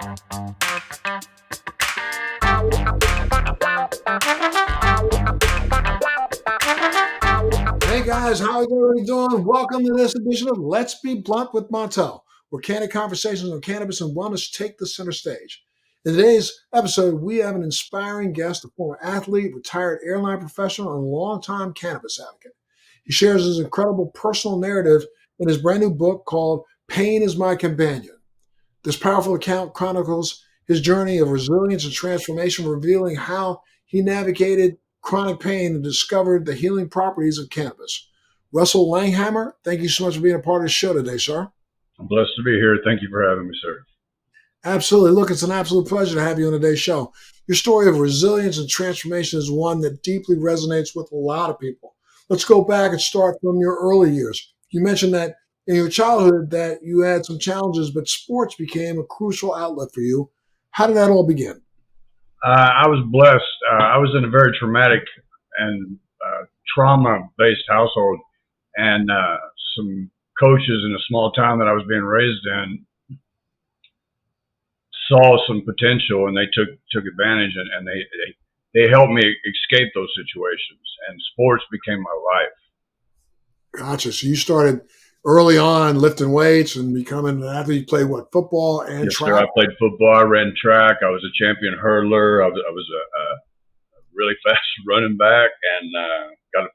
Hey guys, how are you doing? Welcome to this edition of Let's Be Blunt with Montel, where candid conversations on cannabis and wellness take the center stage. In today's episode, we have an inspiring guest, a former athlete, retired airline professional, and longtime cannabis advocate. He shares his incredible personal narrative in his brand new book called Pain is My Companion. This powerful account chronicles his journey of resilience and transformation, revealing how he navigated chronic pain and discovered the healing properties of cannabis. Russell Langhammer, thank you so much for being a part of the show today, sir. I'm blessed to be here. Thank you for having me, sir. Absolutely. Look, it's an absolute pleasure to have you on today's show. Your story of resilience and transformation is one that deeply resonates with a lot of people. Let's go back and start from your early years. You mentioned that in your childhood that you had some challenges, but sports became a crucial outlet for you. How did that all begin? I was blessed. I was in a very traumatic and trauma-based household, and some coaches in a small town that I was being raised in saw some potential, and they took advantage, and they helped me escape those situations, and sports became my life. Gotcha. So you started early on lifting weights and becoming an athlete. You played what, football and Yes, track? sir. I played football. I ran track. I was a champion hurdler. I was a really fast running back, and got a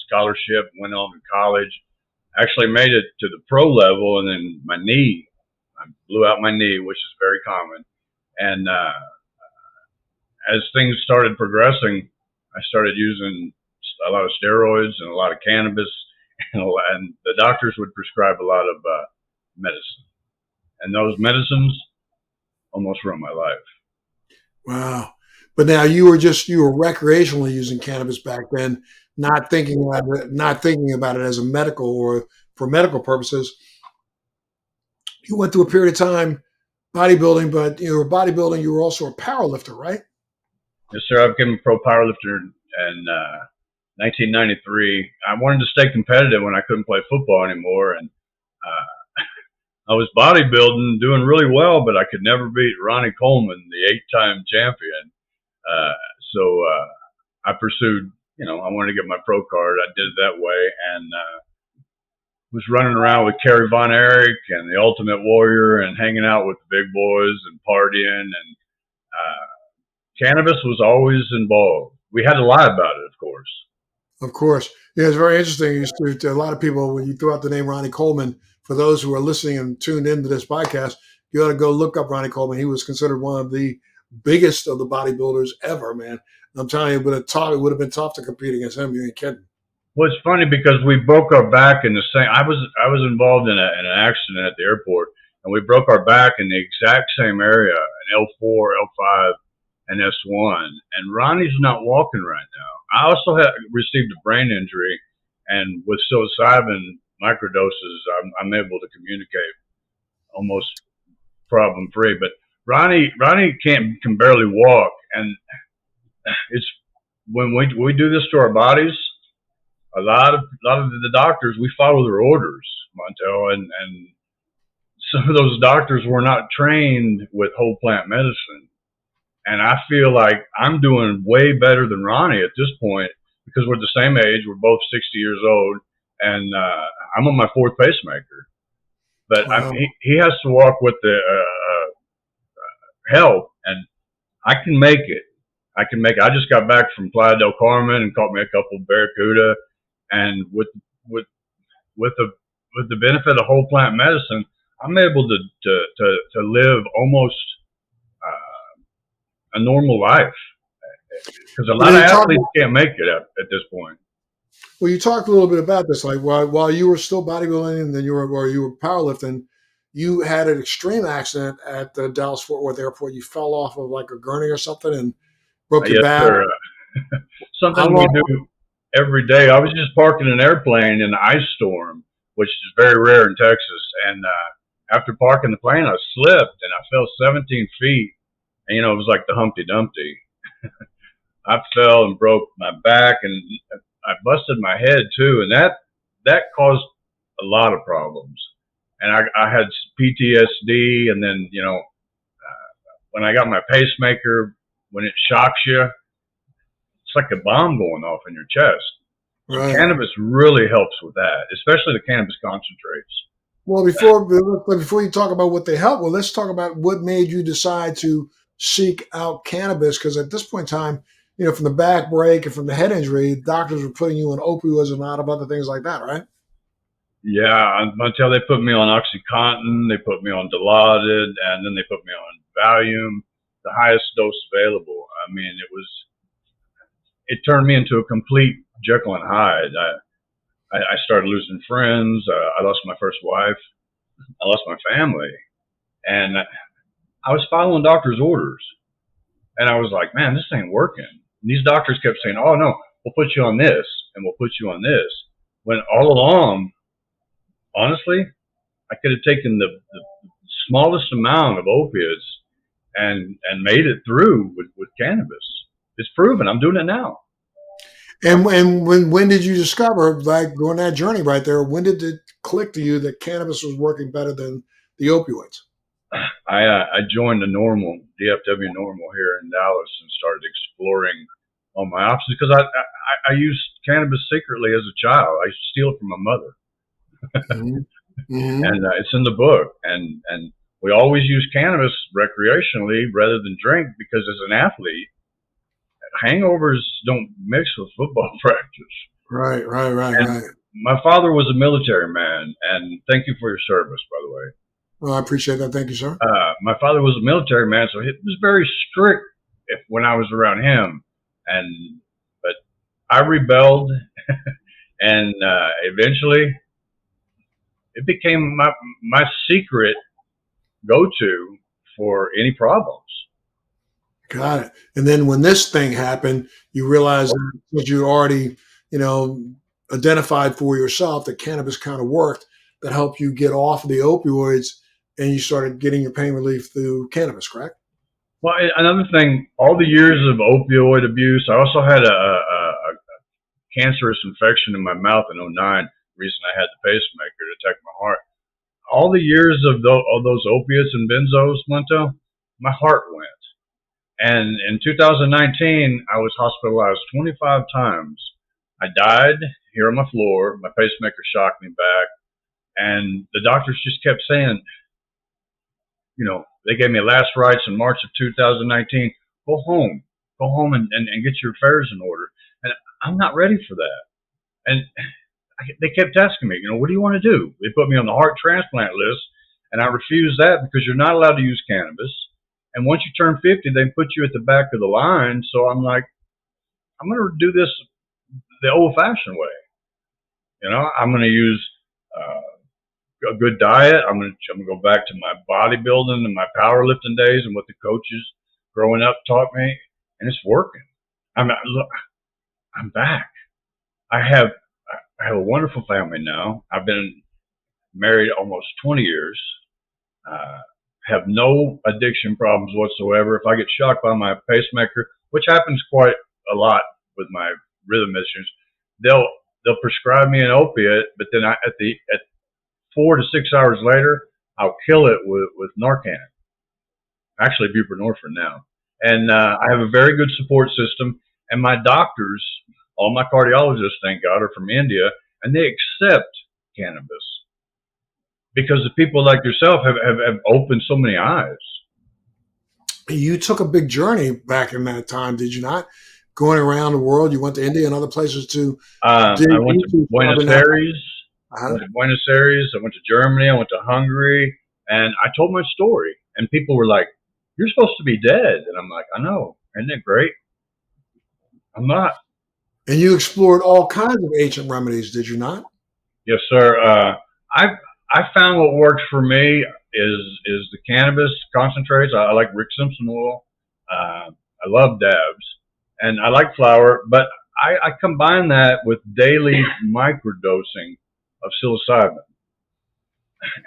scholarship. Went on to college. Actually made it to the pro level, and then I blew out my knee, which is very common. And as things started progressing, I started using a lot of steroids and a lot of cannabis, and the doctors would prescribe a lot of medicine. And those medicines almost ruined my life. Wow. But now you were recreationally using cannabis back then, not thinking about it as a medical or for medical purposes. You went through a period of time bodybuilding, but you were bodybuilding, you were also a power lifter, right? Yes, sir. I became a pro power lifter in 1993. I wanted to stay competitive when I couldn't play football anymore, and I was bodybuilding, doing really well, but I could never beat Ronnie Coleman, the 8-time champion. So I pursued, I wanted to get my pro card. I did it that way, and was running around with Kerry Von Erich and the Ultimate Warrior and hanging out with the big boys and partying, and cannabis was always involved. We had to lie about it, of course. Of course. Yeah, it's very interesting. To a lot of people, when you throw out the name Ronnie Coleman, for those who are listening and tuned into this podcast, you ought to go look up Ronnie Coleman. He was considered one of the biggest of the bodybuilders ever, man. I'm telling you, it would have been tough to compete against him. You ain't kidding. Well, it's funny because we broke our back in the same. I was involved in an accident at the airport, and we broke our back in the exact same area, in L4, L5, and S1. And Ronnie's not walking right now. I also received a brain injury, and with psilocybin microdoses, I'm able to communicate almost problem free. But Ronnie can barely walk, and it's when we do this to our bodies. A lot of the doctors, we follow their orders, Montel, and some of those doctors were not trained with whole plant medicine. And I feel like I'm doing way better than Ronnie at this point because we're the same age. We're both 60 years old, and I'm on my 4th pacemaker. But Wow. he has to walk with the help, and I can make it. I just got back from Playa del Carmen and caught me a couple of barracuda. And with the benefit of whole plant medicine, I'm able to live almost a normal life, because a lot of athletes can't make it at this point. Well, you talked a little bit about this, like while you were still bodybuilding and then you were powerlifting, you had an extreme accident at the Dallas Fort Worth airport. You fell off of like a gurney or something and broke your back. Sir. Something we do every day. I was just parking an airplane in an ice storm, which is very rare in Texas. And after parking the plane, I slipped and I fell 17 feet. And, it was like the Humpty Dumpty. I fell and broke my back, and I busted my head too. And that caused a lot of problems. And I had PTSD, and then, when I got my pacemaker, when it shocks you, it's like a bomb going off in your chest. So Right. cannabis really helps with that, especially the cannabis concentrates. Well, before you talk about what they help, well, let's talk about what made you decide to seek out cannabis. Because at this point in time, from the back break and from the head injury, doctors were putting you on opioids and a lot of other things like that, right? Yeah, until they put me on OxyContin, they put me on Dilaudid, and then they put me on Valium, the highest dose available. I mean, it turned me into a complete Jekyll and Hyde. I started losing friends. I lost my first wife. I lost my family, and I was following doctor's orders, and I was like, man, this ain't working. And these doctors kept saying, oh no, we'll put you on this, and we'll put you on this. When all along, honestly, I could have taken the smallest amount of opiates and made it through with cannabis. It's proven. I'm doing it now. And when did you discover, like going that journey right there? When did it click to you that cannabis was working better than the opioids? I joined the normal DFW normal here in Dallas and started exploring all my options because I used cannabis secretly as a child. I used to steal it from my mother, Mm-hmm. Mm-hmm. and it's in the book. And we always use cannabis recreationally rather than drink because as an athlete, hangovers don't mix with football practice. Right. And my father was a military man, and thank you for your service, by the way. Well, I appreciate that. Thank you, sir. My father was a military man, so he was very strict when I was around him. But I rebelled, and eventually it became my secret go-to for any problems. Got it. And then when this thing happened, you realized that you already, identified for yourself that cannabis kind of worked, that helped you get off of the opioids, and you started getting your pain relief through cannabis, correct? Well, another thing, all the years of opioid abuse, I also had a cancerous infection in my mouth in '09. Reason I had the pacemaker to attack my heart. All the years of those opiates and benzos, Montel, my heart went. And in 2019, I was hospitalized 25 times. I died here on my floor. My pacemaker shocked me back. And the doctors just kept saying, they gave me last rites in March of 2019. Go home and get your affairs in order. And I'm not ready for that. And they kept asking me, what do you want to do? They put me on the heart transplant list, and I refused that because you're not allowed to use cannabis. And once you turn 50, they put you at the back of the line. So I'm like, I'm going to do this the old-fashioned way. I'm going to use a good diet. I'm going to go back to my bodybuilding and my powerlifting days and what the coaches growing up taught me, and it's working. Look, I'm back. I have a wonderful family now. I've been married almost 20 years. Have no addiction problems whatsoever. If I get shocked by my pacemaker, which happens quite a lot with my rhythm issues, they'll prescribe me an opiate, but then at 4 to 6 hours later, I'll kill it with Narcan. Actually, buprenorphine now. And I have a very good support system. And my doctors, all my cardiologists, thank God, are from India, and they accept cannabis because the people like yourself have opened so many eyes. You took a big journey back in that time, did you not? Going around the world, you went to India and other places to. I went to Buenos Aires. I went to Buenos Aires. I went to Germany. I went to Hungary, and I told my story. And people were like, "You're supposed to be dead," and I'm like, "I know. Isn't it great? I'm not." And you explored all kinds of ancient remedies, did you not? Yes, sir. I found what works for me is the cannabis concentrates. I like Rick Simpson oil. I love dabs, and I like flower. But I combine that with daily microdosing of psilocybin,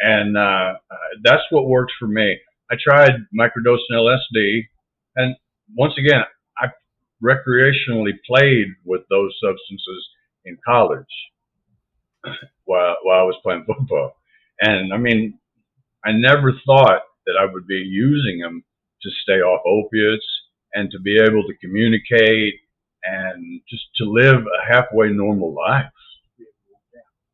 and that's what works for me. I tried microdosing LSD, and once again, I recreationally played with those substances in college while I was playing football. And I mean, I never thought that I would be using them to stay off opiates and to be able to communicate and just to live a halfway normal life.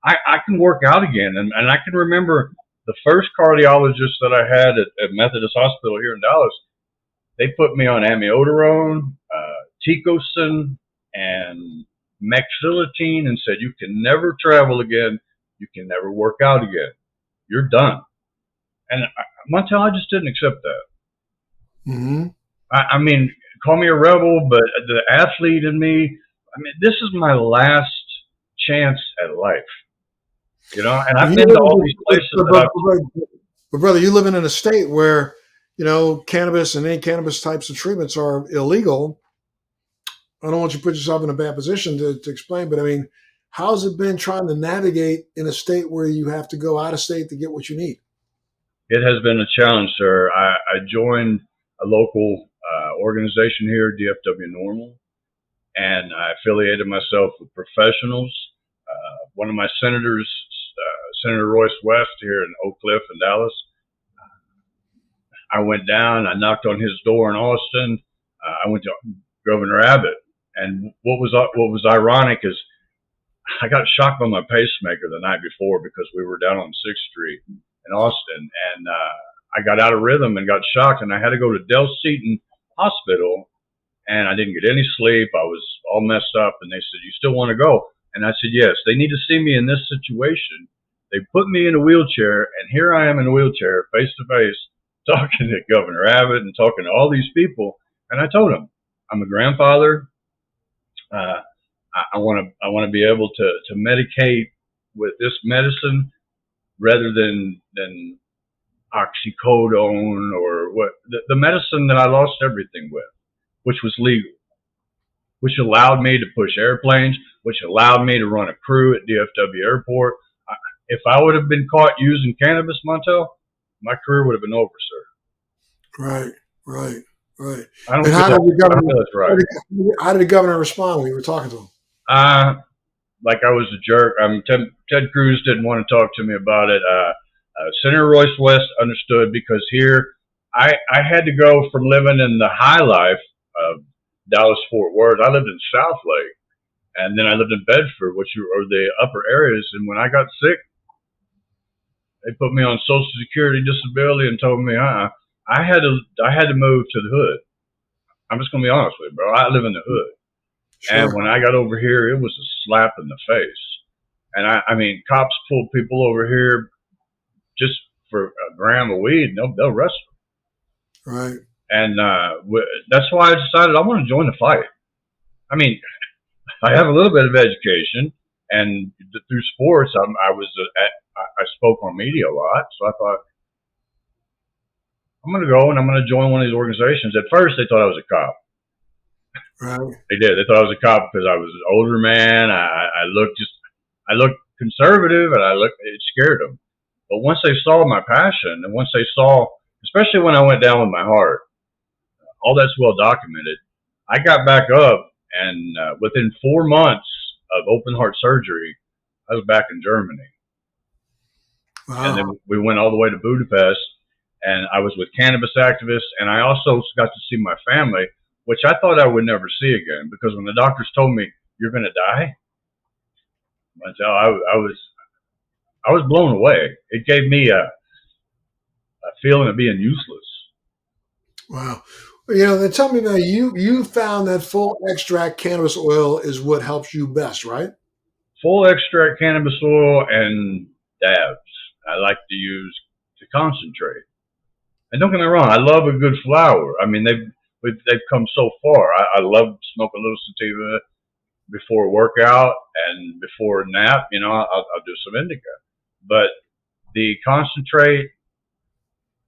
I can work out again. And I can remember the first cardiologist that I had at Methodist Hospital here in Dallas, they put me on amiodarone, Ticosin, and mexilatine and said, you can never travel again. You can never work out again. You're done. And Montel, I just didn't accept that. Mm-hmm. I mean, call me a rebel, but the athlete in me, I mean, this is my last chance at life. You know, and I've been to all these places but brother, you living in a state where, you know, cannabis and any cannabis types of treatments are illegal. I don't want you to put yourself in a bad position to explain, but I mean, how's it been trying to navigate in a state where you have to go out of state to get what you need? It has been a challenge, sir. I joined a local organization here, DFW Normal, and I affiliated myself with professionals. One of my senators, Senator Royce West here in Oak Cliff in Dallas, I went down, I knocked on his door in Austin. I went to Governor Abbott. And what was ironic is I got shocked by my pacemaker the night before because we were down on 6th Street in Austin. And I got out of rhythm and got shocked. And I had to go to Del Seaton Hospital. And I didn't get any sleep. I was all messed up. And they said, you still want to go? And I said, yes. They need to see me in this situation. They put me in a wheelchair. And here I am in a wheelchair, face to face, talking to Governor Abbott and talking to all these people. And I told them, I'm a grandfather. I want to be able to medicate with this medicine rather than oxycodone or what the medicine that I lost everything with, which was legal, which allowed me to push airplanes, which allowed me to run a crew at DFW Airport. If I would have been caught using cannabis, Montel, my career would have been over, sir. Right. I don't feel that's right. How did the governor respond when you were talking to him? Like I was a jerk. Ted Cruz didn't want to talk to me about it. Senator Royce West understood because here I had to go from living in the high life of Dallas-Fort Worth. I lived in South Lake, and then I lived in Bedford, which are the upper areas. And when I got sick, they put me on Social Security disability and told me, I had to move to the hood. I'm just gonna be honest with you, bro. I live in the hood. Sure. And when I got over here, it was a slap in the face. And I mean, cops pull people over here just for a gram of weed, and they'll arrest them. Right. And that's why I decided I want to join the fight. I mean, I have a little bit of education, and through sports, I spoke on media a lot. So I thought, I'm going to go and I'm going to join one of these organizations. At first, they thought I was a cop. Right. They did. They thought I was a cop because I was an older man. I looked conservative, and it scared them. But once they saw my passion, and once they saw, especially when I went down with my heart, all that's well documented. I got back up, and within 4 months of open heart surgery, I was back in Germany. Wow. And then we went all the way to Budapest. And I was with cannabis activists, and I also got to see my family, which I thought I would never see again, because when the doctors told me you're going to die, I was blown away. It gave me a feeling of being useless. Wow. You know, then tell me now, you found that full extract cannabis oil is what helps you best, right? Full extract cannabis oil and dabs. I like to use to concentrate. And don't get me wrong, I love a good flower. I mean, they've come so far. I love smoke a little sativa before a workout and before a nap. You know, I'll do some indica. But the concentrate,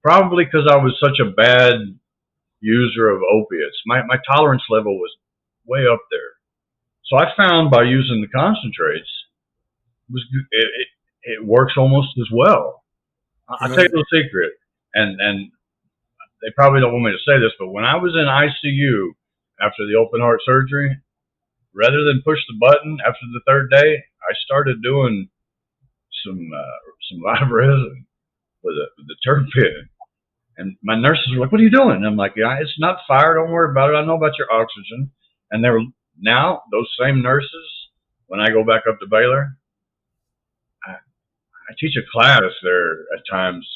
probably because I was such a bad user of opiates, my tolerance level was way up there. So I found by using the concentrates, it works almost as well. I'll tell you a little secret. And they probably don't want me to say this, but when I was in ICU after the open heart surgery, rather than push the button after the 3rd day, I started doing some live resin with the terpene. And my nurses were like, "What are you doing?" And I'm like, "Yeah, it's not fire. Don't worry about it. I know about your oxygen." And they're now those same nurses. When I go back up to Baylor, I teach a class there at times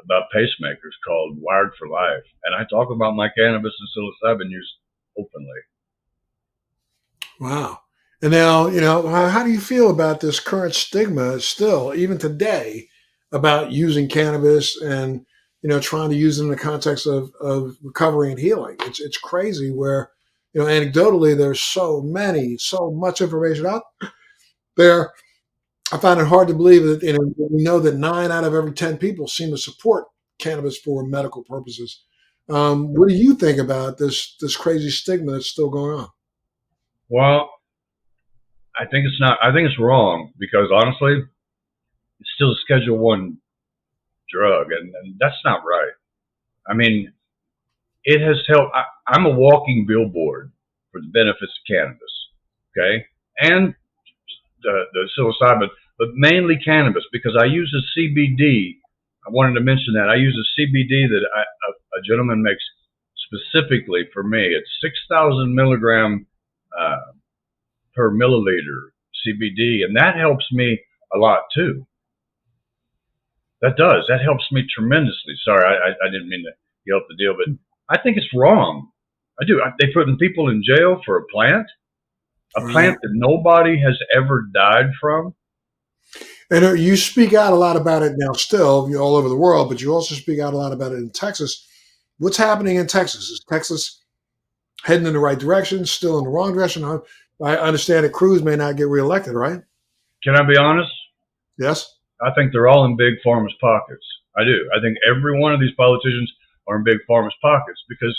about pacemakers called Wired for Life, and I talk about my cannabis and psilocybin use openly. Wow. And now, how do you feel about this current stigma still, even today, about using cannabis and, trying to use it in the context of recovery and healing? It's crazy where, anecdotally, there's so much information out there. I find it hard to believe that, we know that 9 out of every 10 people seem to support cannabis for medical purposes. What do you think about this crazy stigma that's still going on? Well, I think it's not. I think it's wrong because honestly, it's still a Schedule One drug, and that's not right. I mean, it has helped. I'm a walking billboard for the benefits of cannabis, okay, and the psilocybin, but mainly cannabis because I use a CBD. I wanted to mention that I use a CBD that a gentleman makes specifically for me. It's 6,000 milligram per milliliter CBD, and that helps me a lot too. That does. That helps me tremendously. Sorry, I didn't mean to get off the deal, but I think it's wrong. I do. They putting people in jail for a plant Right. that nobody has ever died from. And you speak out a lot about it now, still, all over the world, but you also speak out a lot about it in Texas. What's happening in Texas? Is Texas heading in the right direction, still in the wrong direction? I understand that Cruz may not get reelected, right? Can I be honest? Yes. I think they're all in big pharma's pockets. I do. I think every one of these politicians are in big pharma's pockets because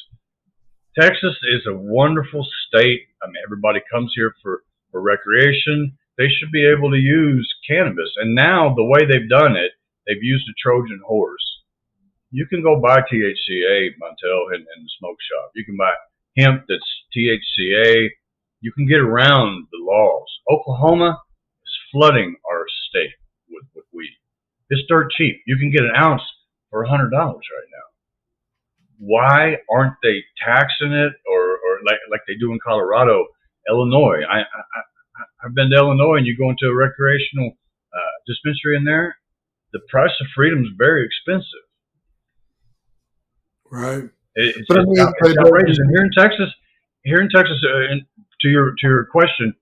Texas is a wonderful state. I mean, everybody comes here for recreation. They should be able to use cannabis. And now the way they've done it, they've used a Trojan horse. You can go buy THCA, Montel, in the smoke shop. You can buy hemp that's THCA. You can get around the laws. Oklahoma is flooding our state with weed. It's dirt cheap. You can get an ounce for $100 right now. Why aren't they taxing it or like they do in Colorado, Illinois? I've been to Illinois, and you go into a recreational dispensary in there. The price of freedom is very expensive. Right. It's But I just mean, it's outrageous. And here in Texas, to your question,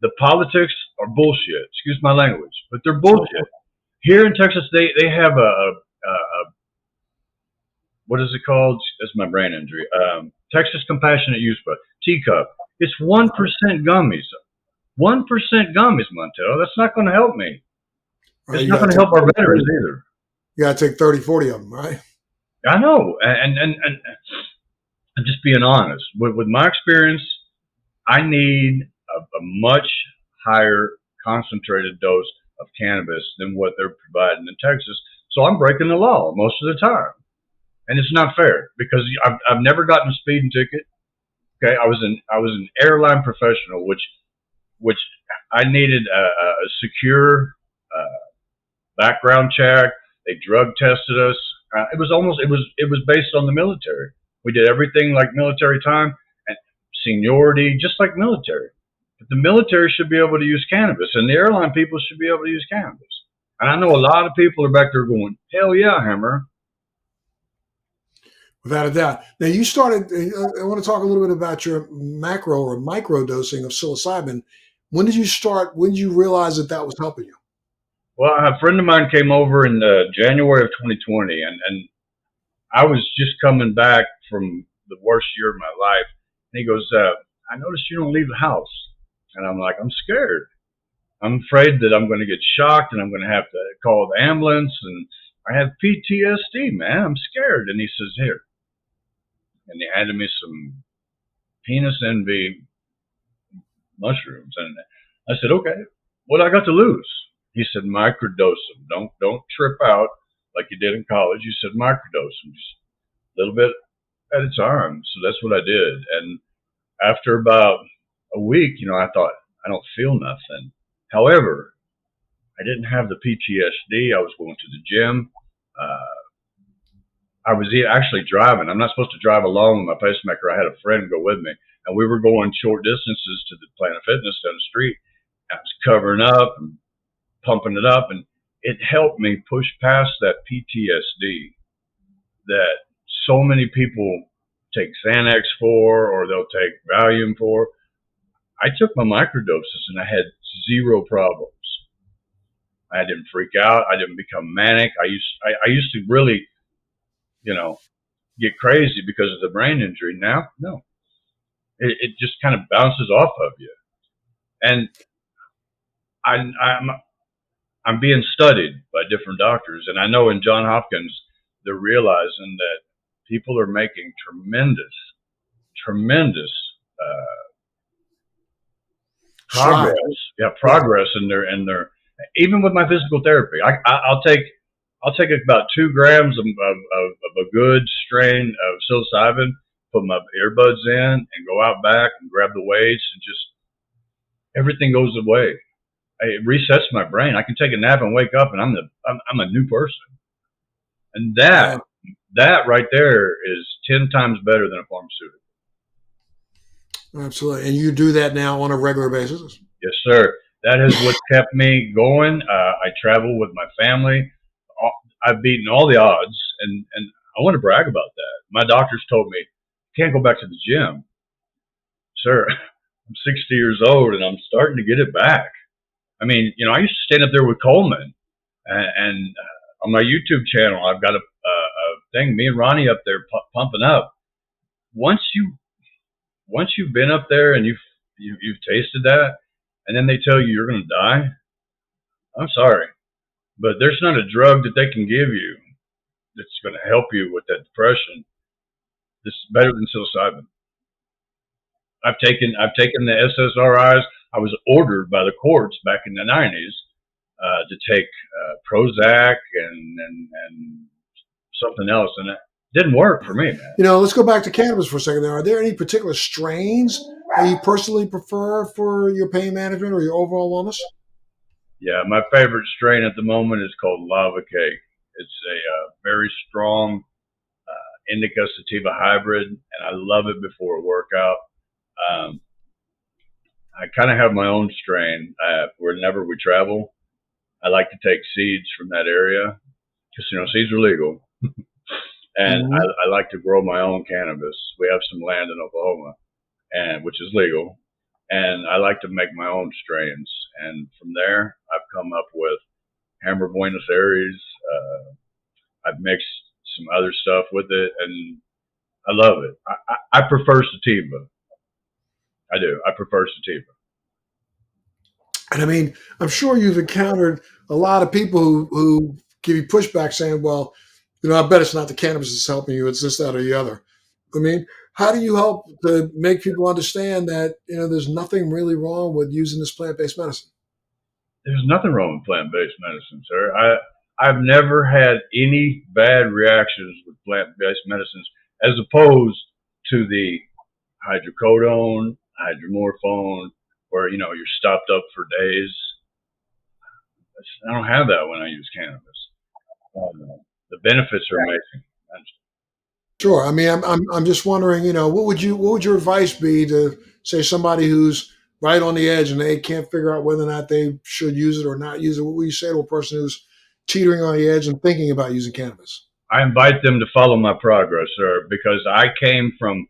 the politics are bullshit. Excuse my language, but they're bullshit. Here in Texas, they have a what is it called? That's my brain injury. Texas Compassionate Use Fund, teacup. It's 1% gummies. 1% gummies, Montel. That's not going to help me. right, It's not going to help our veterans either. You got to take 30, 40 of them, right? I know, and just being honest, with my experience, I need a much higher concentrated dose of cannabis than what they're providing in Texas. So I'm breaking the law most of the time, and it's not fair because I've never gotten a speeding ticket. Okay, I was an airline professional, which I needed a secure background check. They drug tested us. It was based on the military. We did everything like military time and seniority, just like military. But the military should be able to use cannabis, and the airline people should be able to use cannabis. And I know a lot of people are back there going, "Hell yeah, Hammer!" Without a doubt. Now, you started, I want to talk a little bit about your macro or micro dosing of psilocybin. When did you start? When did you realize that was helping you? Well, a friend of mine came over in January of 2020, and I was just coming back from the worst year of my life. And he goes, "I noticed you don't leave the house." And I'm like, "I'm scared. I'm afraid that I'm going to get shocked and I'm going to have to call the ambulance. And I have PTSD, man. I'm scared." And he says, "Here." And he handed me some penis envy mushrooms. And I said, "Okay, what do I got to lose?" He said, "Microdose them. Don't trip out like you did in college." You said microdose them, just a little bit at a time. So that's what I did. And after about a week, I thought, I don't feel nothing. However, I didn't have the PTSD. I was going to the gym. I was actually driving. I'm not supposed to drive alone with my pacemaker. I had a friend go with me, and we were going short distances to the Planet Fitness down the street. I was covering up and pumping it up, and it helped me push past that PTSD that so many people take Xanax for, or they'll take Valium for. I took my microdoses and I had zero problems. I didn't freak out. I didn't become manic. I used to really, you know, get crazy because of the brain injury. Now, no, it just kind of bounces off of you. And I'm being studied by different doctors, and I know in Johns Hopkins they're realizing that people are making tremendous progress. Yeah, progress in their even with my physical therapy. I'll take about 2 grams of a good strain of psilocybin, put my earbuds in, and go out back and grab the weights, and just everything goes away. It resets my brain. I can take a nap and wake up, and I'm a new person. And that right there is 10 times better than a pharmaceutical. Absolutely. And you do that now on a regular basis? Yes, sir. That is what kept me going. I travel with my family. I've beaten all the odds, and I want to brag about that. My doctors told me, you can't go back to the gym. Sir, I'm 60 years old, and I'm starting to get it back. I mean, I used to stand up there with Coleman, and on my YouTube channel, I've got a thing, me and Ronnie up there pumping up. Once you've been up there and you've tasted that, and then they tell you you're going to die, I'm sorry, but there's not a drug that they can give you that's going to help you with that depression that's better than psilocybin. I've taken the SSRIs. I was ordered by the courts back in the 90s to take Prozac and something else, and it didn't work for me, man. Let's go back to cannabis for a second. Are there any particular strains that you personally prefer for your pain management or your overall wellness? Yeah, my favorite strain at the moment is called Lava Cake. It's a very strong indica sativa hybrid, and I love it before a workout. I kind of have my own strain. Whenever we travel, I like to take seeds from that area because seeds are legal, and I like to grow my own cannabis. We have some land in Oklahoma, which is legal, and I like to make my own strains. And from there, I've come up with Hammer Buenos Aires. I've mixed some other stuff with it, and I love it. I prefer sativa. I do. I prefer sativa. And I mean, I'm sure you've encountered a lot of people who give you pushback saying, well, I bet it's not the cannabis that's helping you. It's this, that, or the other. I mean, how do you help to make people understand that, there's nothing really wrong with using this plant-based medicine? There's nothing wrong with plant-based medicine, sir. I've never had any bad reactions with plant-based medicines as opposed to the hydrocodone, hydromorphone, where, you're stopped up for days. I don't have that when I use cannabis. The benefits are amazing. Sure. I mean, I'm just wondering, what would your advice be to say somebody who's right on the edge and they can't figure out whether or not they should use it or not use it? What would you say to a person who's teetering on the edge and thinking about using cannabis? I invite them to follow my progress, sir, because I came from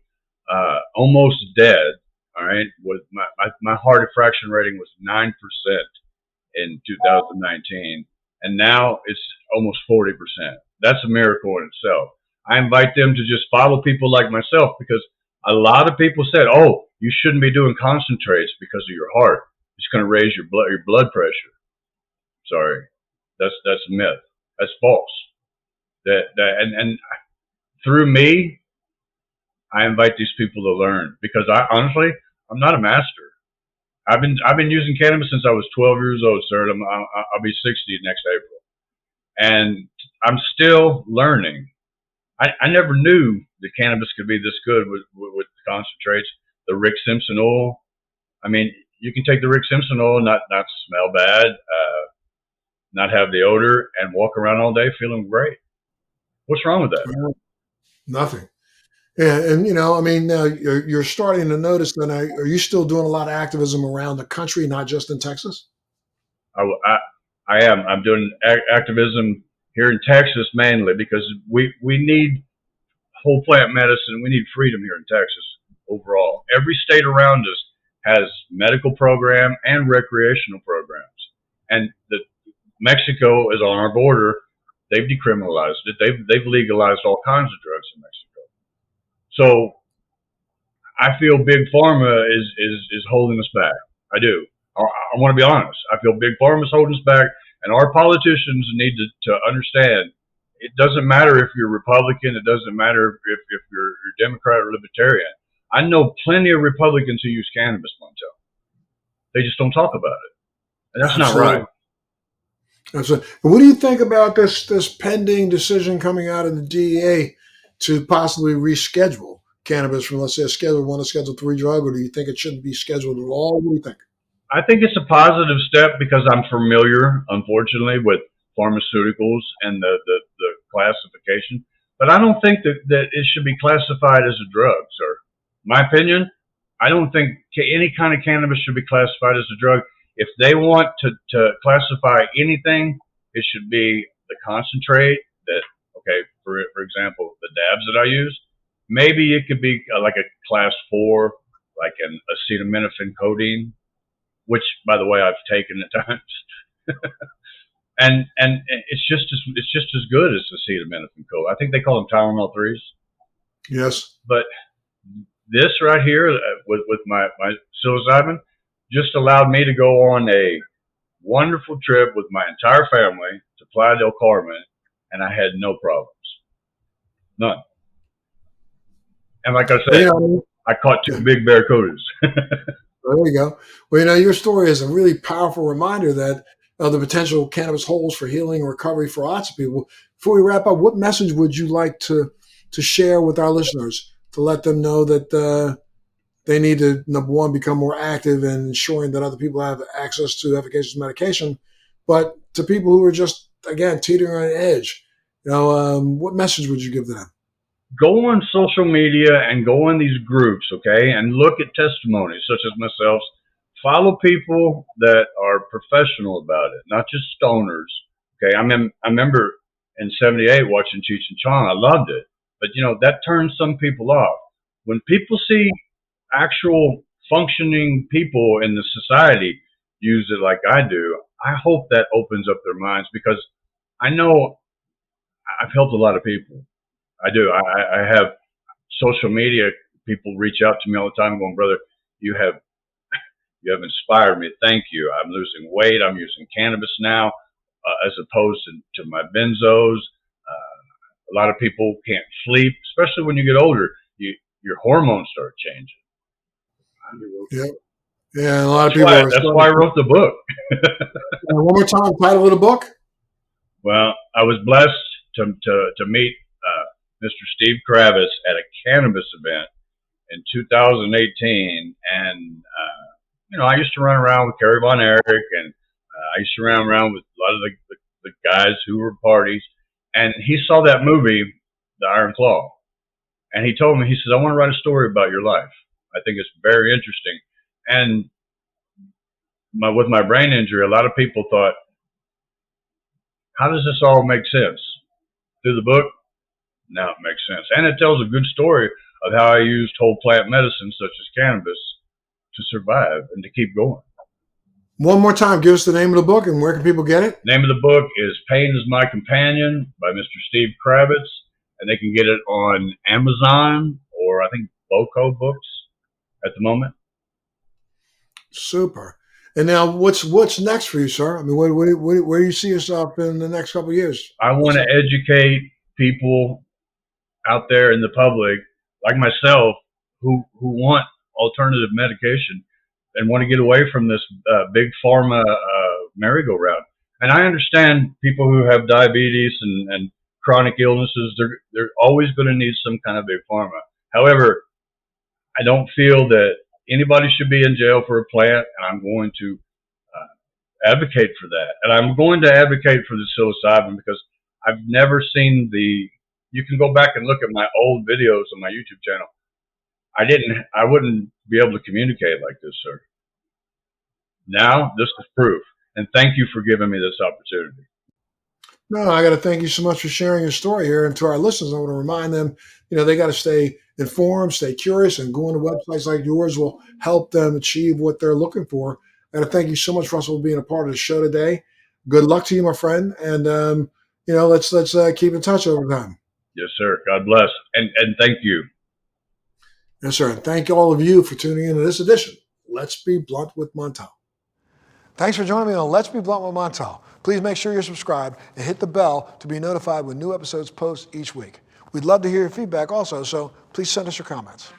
almost dead. All right, with my heart fraction rating was 9% in 2019, and now it's almost 40%. That's a miracle in itself. I invite them to just follow people like myself, because a lot of people said, "Oh, you shouldn't be doing concentrates because of your heart. It's going to raise your blood pressure." Sorry, that's a myth. That's false. And through me, I invite these people to learn, because I'm not a master. I've been using cannabis since I was 12 years old, sir. I'll be 60 next April, and I'm still learning. I never knew that cannabis could be this good with the concentrates. The Rick Simpson oil. I mean, you can take the Rick Simpson oil, not smell bad, not have the odor, and walk around all day feeling great. What's wrong with that? Nothing. And you know, I mean, you're starting to notice that. Are you still doing a lot of activism around the country, not just in Texas? I, I, I am. I'm doing activism here in Texas mainly because we need whole plant medicine. We need freedom here in Texas overall. Every state around us has medical program and recreational programs, and Mexico is on our border. They've decriminalized it. They've legalized all kinds of drugs in Mexico. So I feel big pharma is holding us back. I do. I want to be honest. I feel big pharma is holding us back, and our politicians need to understand. It doesn't matter if you're Republican. It doesn't matter if you're Democrat or Libertarian. I know plenty of Republicans who use cannabis, Montel. They just don't talk about it, and that's not Absolutely. right. Absolutely. And what do you think about this pending decision coming out of the DEA to possibly reschedule cannabis from, let's say, a Schedule 1 to Schedule 3 drug, or do you think it shouldn't be scheduled at all? What do you think? I think it's a positive step because I'm familiar, unfortunately, with pharmaceuticals and the classification. But I don't think that it should be classified as a drug, sir. My opinion, I don't think any kind of cannabis should be classified as a drug. If they want to classify anything, it should be the concentrate that, okay, for example, the dabs that I use, maybe it could be like a class 4, like an acetaminophen codeine, which, by the way, I've taken at times, and it's just as good as acetaminophen codeine. I think they call them Tylenol threes. Yes. But this right here with my psilocybin just allowed me to go on a wonderful trip with my entire family to Playa del Carmen, and I had no problems, none. And like I Well, said, I caught 2 big barracudas. there you go. Well, you know, your story is a really powerful reminder that the potential cannabis holds for healing and recovery for lots of people. Before we wrap up, what message would you like to share with our listeners to let them know that they need to, number one, become more active in ensuring that other people have access to efficacious medication, but to people who are just, again, teetering on an edge, you know, what message would you give to them? Go on social media and go in these groups, okay, and look at testimonies such as myself. Follow people that are professional about it, not just stoners. Okay, I remember in '78 watching Cheech and Chong. I loved it, but you know that turns some people off. When people see actual functioning people in the society use it like I do, I hope that opens up their minds because I know I've helped a lot of people. I do. I have social media people reach out to me all the time going, brother, you have inspired me. Thank you. I'm losing weight. I'm using cannabis now as opposed to my benzos. A lot of people can't sleep, especially when you get older. Your hormones start changing. Yeah. Yeah, and a lot of That's people why, are. that's why I wrote the book. One more time, title of the book. Well, I was blessed to meet Mr. Steve Kravitz at a cannabis event in 2018, and you know I used to run around with Kerry Von Erich, and I used to run around with a lot of the guys who were parties, and he saw that movie, The Iron Claw, and he told me, he says, I want to write a story about your life. I think it's very interesting. And with my brain injury, a lot of people thought, how does this all make sense? Through the book, now it makes sense. And it tells a good story of how I used whole plant medicine, such as cannabis, to survive and to keep going. One more time, give us the name of the book and where can people get it? Name of the book is Pain is My Companion by Mr. Steve Kravitz, and they can get it on Amazon or I think Boco Books at the moment. Super. And now, what's next for you, sir? I mean, where do you see yourself in the next couple of years? I want to educate people out there in the public, like myself, who want alternative medication and want to get away from this big pharma merry-go-round. And I understand people who have diabetes and chronic illnesses, they're always going to need some kind of big pharma. However, I don't feel that anybody should be in jail for a plant, and I'm going to advocate for that. And I'm going to advocate for the psilocybin because I've never seen the You can go back and look at my old videos on my YouTube channel. I wouldn't be able to communicate like this, sir. Now, this is proof. And thank you for giving me this opportunity. No, I got to thank you so much for sharing your story here. And to our listeners, I want to remind them, they got to stay informed, stay curious, and going to websites like yours will help them achieve what they're looking for. I got to thank you so much, Russell, for being a part of the show today. Good luck to you, my friend. And, let's keep in touch over time. Yes, sir. God bless. And thank you. Yes, sir. And thank all of you for tuning in to this edition. Let's Be Blunt with Montel. Thanks for joining me on Let's Be Blunt with Montel. Please make sure you're subscribed and hit the bell to be notified when new episodes post each week. We'd love to hear your feedback also, so please send us your comments.